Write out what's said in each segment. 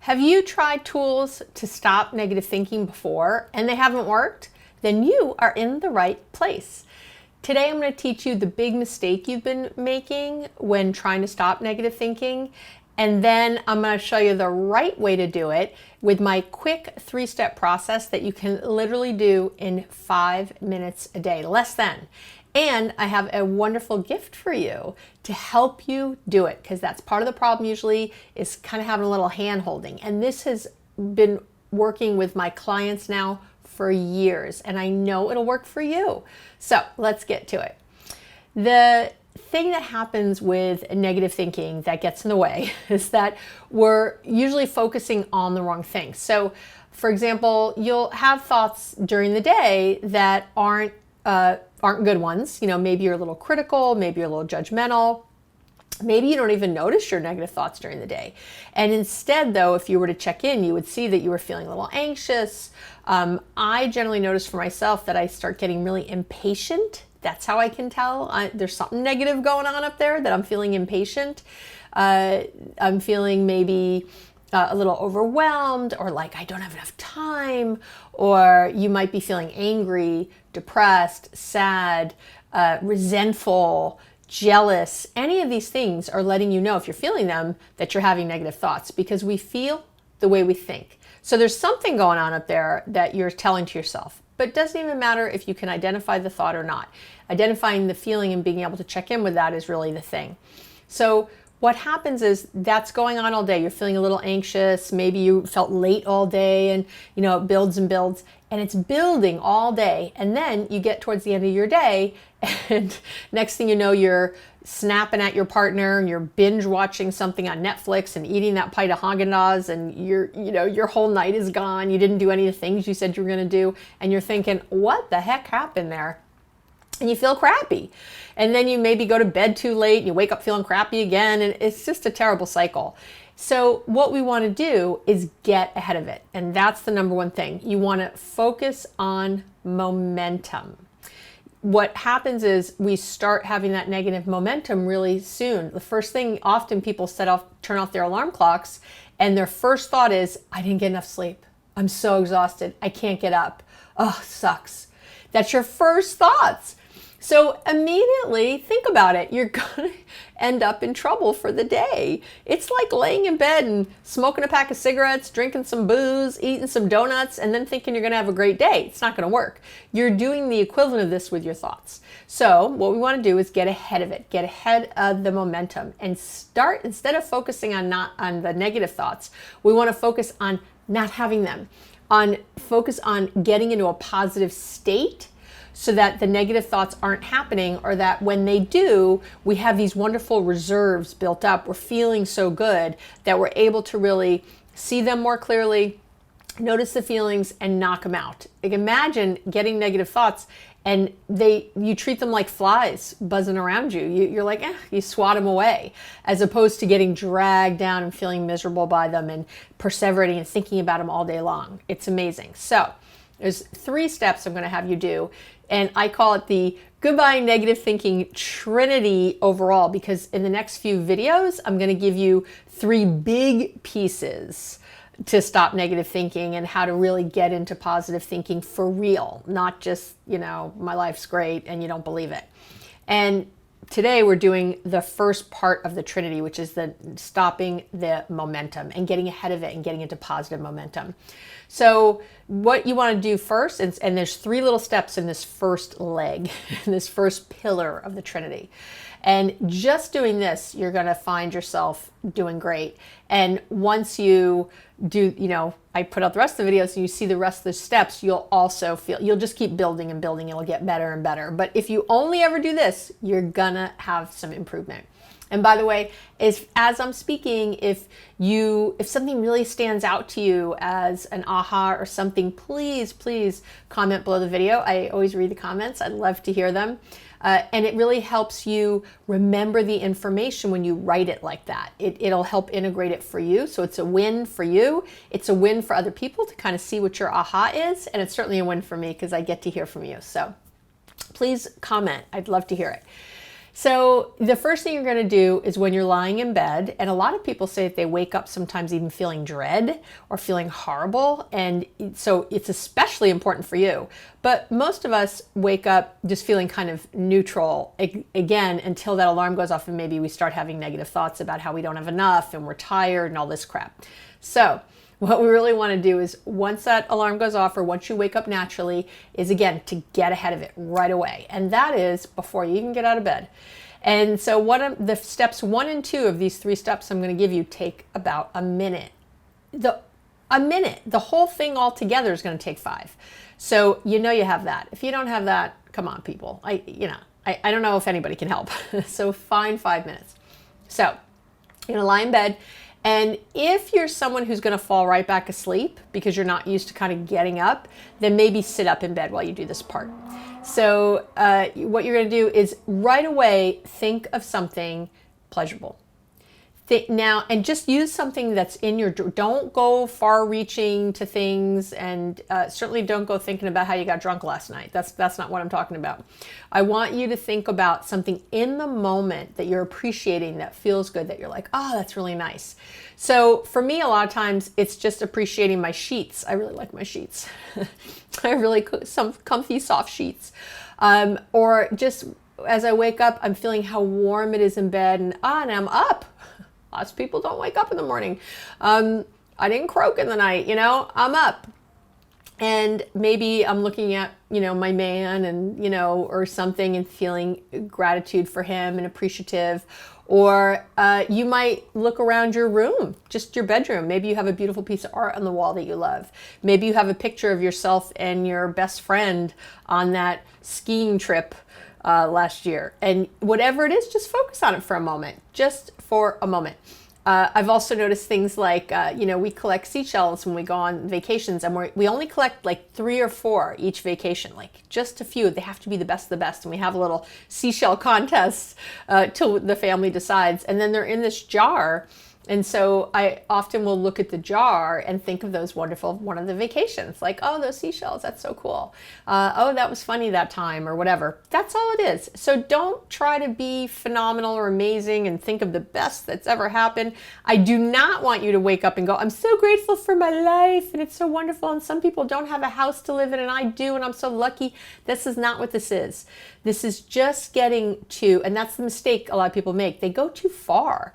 Have you tried tools to stop negative thinking before and they haven't worked? Then you are in the right place. Today I'm going to teach you the big mistake you've been making when trying to stop negative thinking, and then I'm going to show you the right way to do it with my quick 3-step process that you can literally do in 5 minutes a day, less than. And I have a wonderful gift for you to help you do it, because that's part of the problem usually, is kind of having a little hand holding. And this has been working with my clients now for years, and I know it'll work for you. So let's get to it. The thing that happens with negative thinking that gets in the way is that we're usually focusing on the wrong thing. So for example, you'll have thoughts during the day that aren't good ones. You know, maybe you're a little critical, maybe you're a little judgmental. Maybe you don't even notice your negative thoughts during the day. And instead, though, if you were to check in, you would see that you were feeling a little anxious. I generally notice for myself that I start getting really impatient. That's how I can tell there's something negative going on up there, that I'm feeling impatient. I'm feeling maybe a little overwhelmed, or like I don't have enough time, or you might be feeling angry, depressed, sad, resentful, jealous. Any of these things are letting you know, if you're feeling them, that you're having negative thoughts, because we feel the way we think. So there's something going on up there that you're telling to yourself. But it doesn't even matter if you can identify the thought or not. Identifying the feeling and being able to check in with that is really the thing. So what happens is that's going on all day. You're feeling a little anxious. Maybe you felt late all day, and you know, it builds and builds, and it's building all day. And then you get towards the end of your day, and next thing you know, you're snapping at your partner, and you're binge watching something on Netflix and eating that pint of Haagen-Dazs, and your whole night is gone. You didn't do any of the things you said you were going to do, and you're thinking, what the heck happened there? And you feel crappy. And then you maybe go to bed too late, and you wake up feeling crappy again, and it's just a terrible cycle. So what we want to do is get ahead of it. And that's the number one thing. You want to focus on momentum. What happens is we start having that negative momentum really soon. The first thing, often people turn off their alarm clocks, and their first thought is, I didn't get enough sleep. I'm so exhausted. I can't get up. Oh, sucks. That's your first thoughts. So immediately think about it. You're going to end up in trouble for the day. It's like laying in bed and smoking a pack of cigarettes, drinking some booze, eating some donuts, and then thinking you're going to have a great day. It's not going to work. You're doing the equivalent of this with your thoughts. So what we want to do is get ahead of it, get ahead of the momentum, and start, instead of focusing on the negative thoughts, we want to focus on not having them, focus on getting into a positive state, so that the negative thoughts aren't happening, or that when they do, we have these wonderful reserves built up. We're feeling so good that we're able to really see them more clearly, notice the feelings, and knock them out. Like, imagine getting negative thoughts and you treat them like flies buzzing around you. You're like, you swat them away, as opposed to getting dragged down and feeling miserable by them and perseverating and thinking about them all day long. It's amazing. So there's 3 steps I'm going to have you do, and I call it the Goodbye Negative Thinking Trinity overall, because in the next few videos, I'm going to give you 3 big pieces to stop negative thinking and how to really get into positive thinking for real, not just, my life's great and you don't believe it. And today we're doing the first part of the Trinity, which is the stopping the momentum and getting ahead of it and getting into positive momentum. So what you want to do first, and there's 3 little steps in this first leg, in this first pillar of the Trinity. And just doing this, you're going to find yourself doing great. And once you do, I put out the rest of the videos and you see the rest of the steps, you'll also you'll just keep building and building. It'll get better and better. But if you only ever do this, you're going to have some improvement. And by the way, as I'm speaking, if something really stands out to you as an aha or something, please comment below the video. I always read the comments. I'd love to hear them. And it really helps you remember the information when you write it like that. It'll help integrate it for you. So it's a win for you. It's a win for other people to kind of see what your aha is. And it's certainly a win for me because I get to hear from you. So please comment. I'd love to hear it. So the first thing you're going to do is when you're lying in bed, and a lot of people say that they wake up sometimes even feeling dread or feeling horrible, and so it's especially important for you. But most of us wake up just feeling kind of neutral again until that alarm goes off and maybe we start having negative thoughts about how we don't have enough and we're tired and all this crap. So what we really want to do is once that alarm goes off or once you wake up naturally is again to get ahead of it right away. And that is before you even get out of bed. And so the steps 1 and 2 of these 3 steps I'm going to give you take about a minute. The whole thing all together is going to take 5. So you have that. If you don't have that, come on people. I don't know if anybody can help. So find 5 minutes. So you're going to lie in bed. And if you're someone who's going to fall right back asleep because you're not used to kind of getting up, then maybe sit up in bed while you do this part. So what you're going to do is right away think of something pleasurable. Now, and just use something that's in your, don't go far reaching to things, and certainly don't go thinking about how you got drunk last night. That's not what I'm talking about. I want you to think about something in the moment that you're appreciating that feels good, that you're like, oh, that's really nice. So for me, a lot of times it's just appreciating my sheets. I really like my sheets. I really some comfy, soft sheets. Or just as I wake up, I'm feeling how warm it is in bed, and I'm up. Lots of people don't wake up in the morning. I didn't croak in the night, I'm up. And maybe I'm looking at, my man and, or something and feeling gratitude for him and appreciative. Or you might look around your room, just your bedroom. Maybe you have a beautiful piece of art on the wall that you love. Maybe you have a picture of yourself and your best friend on that skiing trip last year. And whatever it is, just focus on it for a moment, just for a moment. I've also noticed things like, we collect seashells when we go on vacations, and we only collect like 3 or 4 each vacation, like just a few. They have to be the best of the best. And we have a little seashell contest till the family decides. And then they're in this jar. And so I often will look at the jar and think of those wonderful, one of the vacations, like, oh, those seashells, that's so cool. Oh, that was funny that time, or whatever. That's all it is. So don't try to be phenomenal or amazing and think of the best that's ever happened. I do not want you to wake up and go, I'm so grateful for my life and it's so wonderful. And some people don't have a house to live in and I do, and I'm so lucky. This is not what this is. This is just getting to, and that's the mistake a lot of people make. They go too far.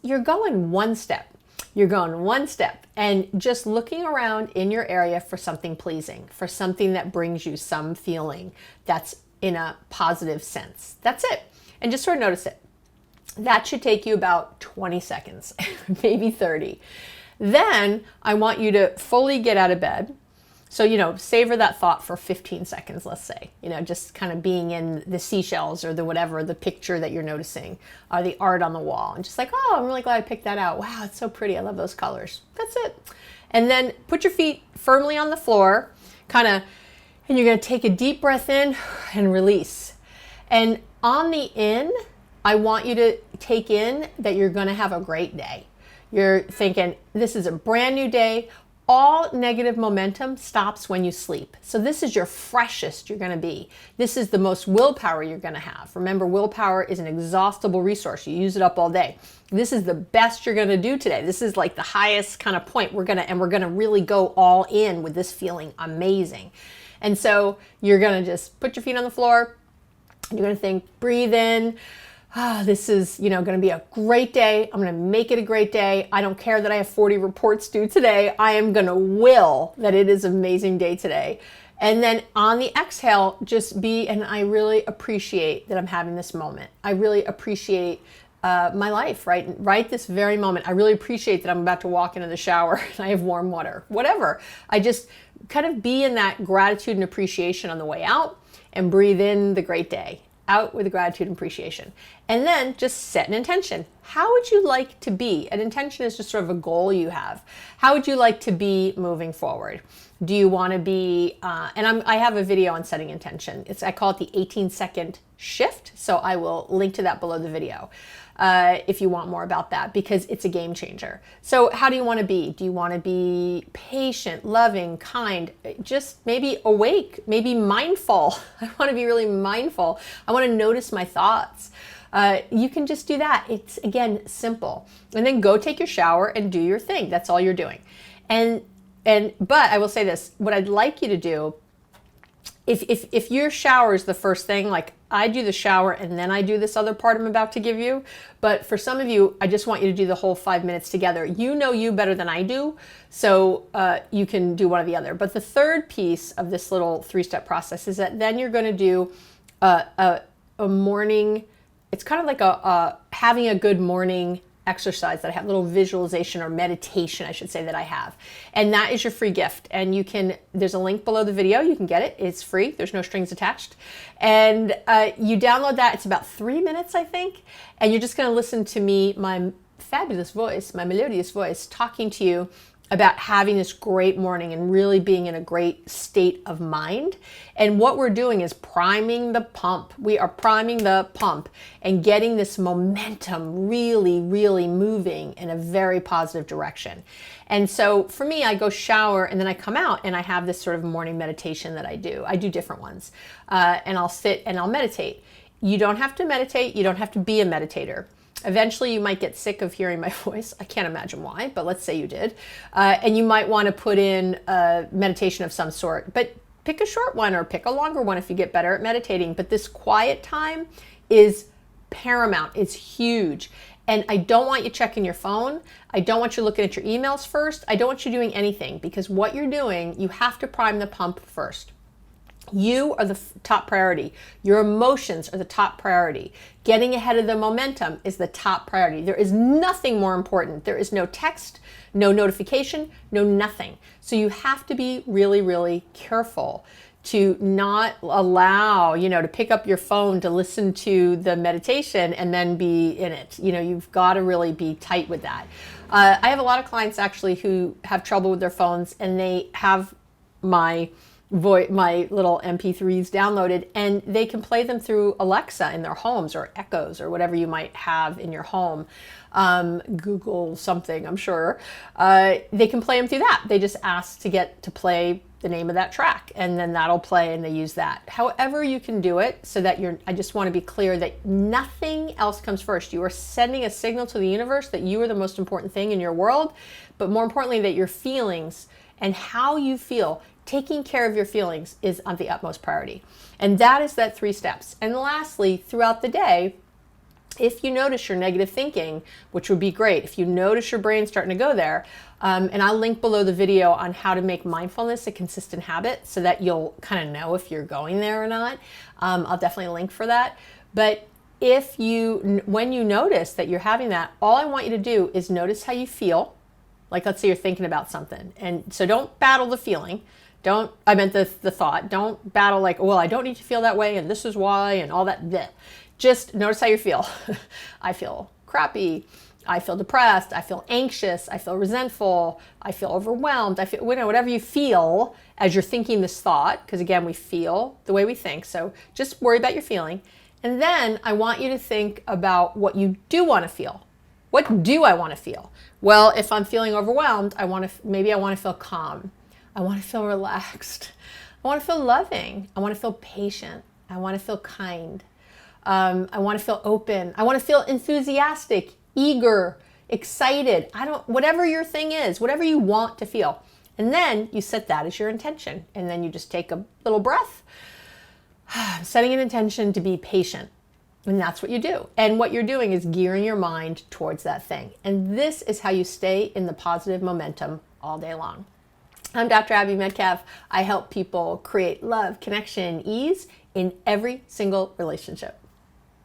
You're going one step. You're going one step and just looking around in your area for something pleasing, for something that brings you some feeling that's in a positive sense. That's it. And just sort of notice it. That should take you about 20 seconds, maybe 30. Then I want you to fully get out of bed. So, savor that thought for 15 seconds, let's say, just kind of being in the seashells or the whatever, the picture that you're noticing, or the art on the wall. And just like, oh, I'm really glad I picked that out. Wow, it's so pretty. I love those colors. That's it. And then put your feet firmly on the floor, and you're going to take a deep breath in and release. And on the in, I want you to take in that you're going to have a great day. You're thinking, this is a brand new day. All negative momentum stops when you sleep. So this is your freshest you're going to be. This is the most willpower you're going to have. Remember, willpower is an exhaustible resource. You use it up all day. This is the best you're going to do today. This is like the highest kind of point. We're going to really go all in with this feeling amazing. And so you're going to just put your feet on the floor. You're going to think, breathe in. This is, going to be a great day. I'm going to make it a great day. I don't care that I have 40 reports due today. I am going to will that it is an amazing day today. And then on the exhale, just be, and I really appreciate that I'm having this moment. I really appreciate my life, right this very moment. I really appreciate that I'm about to walk into the shower and I have warm water, whatever. I just kind of be in that gratitude and appreciation on the way out and breathe in the great day. Out with gratitude and appreciation. And then just set an intention. How would you like to be? An intention is just sort of a goal you have. How would you like to be moving forward? Do you want to be, I have a video on setting intention. I call it the 18-second shift. So I will link to that below the video if you want more about that, because it's a game changer. So how do you want to be? Do you want to be patient, loving, kind, just maybe awake, maybe mindful? I want to be really mindful. I want to notice my thoughts. You can just do that. It's, again, simple. And then go take your shower and do your thing. That's all you're doing. But I will say this, what I'd like you to do, if your shower is the first thing, like I do the shower and then I do this other part I'm about to give you. But for some of you, I just want you to do the whole 5 minutes together. You know you better than I do, so you can do one or the other. But the third piece of this little 3-step process is that then you're going to do a morning, it's kind of like having a good morning exercise that I have, little visualization or meditation, I should say, that I have. And that is your free gift. And there's a link below the video. You can get it. It's free. There's no strings attached. And you download that. It's about 3 minutes, I think. And you're just going to listen to me, my fabulous voice, my melodious voice, talking to you about having this great morning and really being in a great state of mind. And what we're doing is priming the pump. We are priming the pump and getting this momentum really, really moving in a very positive direction. And so for me, I go shower and then I come out and I have this sort of morning meditation that I do. I do different ones. And I'll sit and I'll meditate. You don't have to meditate. You don't have to be a meditator. Eventually, you might get sick of hearing my voice. I can't imagine why, but let's say you did. And you might want to put in a meditation of some sort. But pick a short one or pick a longer one if you get better at meditating. But this quiet time is paramount. It's huge. And I don't want you checking your phone. I don't want you looking at your emails first. I don't want you doing anything, because what you're doing, you have to prime the pump first. You are the top priority. Your emotions are the top priority. Getting ahead of the momentum is the top priority. There is nothing more important. There is no text, no notification, no nothing. So you have to be really, really careful to not allow, to pick up your phone to listen to the meditation and then be in it. You've got to really be tight with that. I have a lot of clients actually who have trouble with their phones, and they have my little MP3s downloaded, and they can play them through Alexa in their homes, or Echoes, or whatever you might have in your home. Google something, I'm sure. They can play them through that. They just ask to get to play the name of that track, and then that'll play, and they use that. However you can do it, so that I just want to be clear that nothing else comes first. You are sending a signal to the universe that you are the most important thing in your world, but more importantly, that your feelings and how you feel, taking care of your feelings, is of the utmost priority. And that is that 3 steps. And lastly, throughout the day, if you notice your negative thinking, which would be great, if you notice your brain starting to go there, and I'll link below the video on how to make mindfulness a consistent habit so that you'll kind of know if you're going there or not. I'll definitely link for that. But when you notice that you're having that, all I want you to do is notice how you feel. Like, let's say you're thinking about something. And so don't battle the feeling. The thought. Don't battle like, well, I don't need to feel that way and this is why and all that. Bleh. Just notice how you feel. I feel crappy. I feel depressed. I feel anxious. I feel resentful. I feel overwhelmed. I feel, whatever you feel as you're thinking this thought, because again, we feel the way we think. So just worry about your feeling. And then I want you to think about what you do want to feel. What do I want to feel? Well, if I'm feeling overwhelmed, maybe I want to feel calm. I want to feel relaxed. I want to feel loving. I want to feel patient. I want to feel kind. I want to feel open. I want to feel enthusiastic, eager, excited. Whatever your thing is, whatever you want to feel. And then you set that as your intention. And then you just take a little breath, setting an intention to be patient. And that's what you do. And what you're doing is gearing your mind towards that thing. And this is how you stay in the positive momentum all day long. I'm Dr. Abby Medcalf. I help people create love, connection, and ease in every single relationship.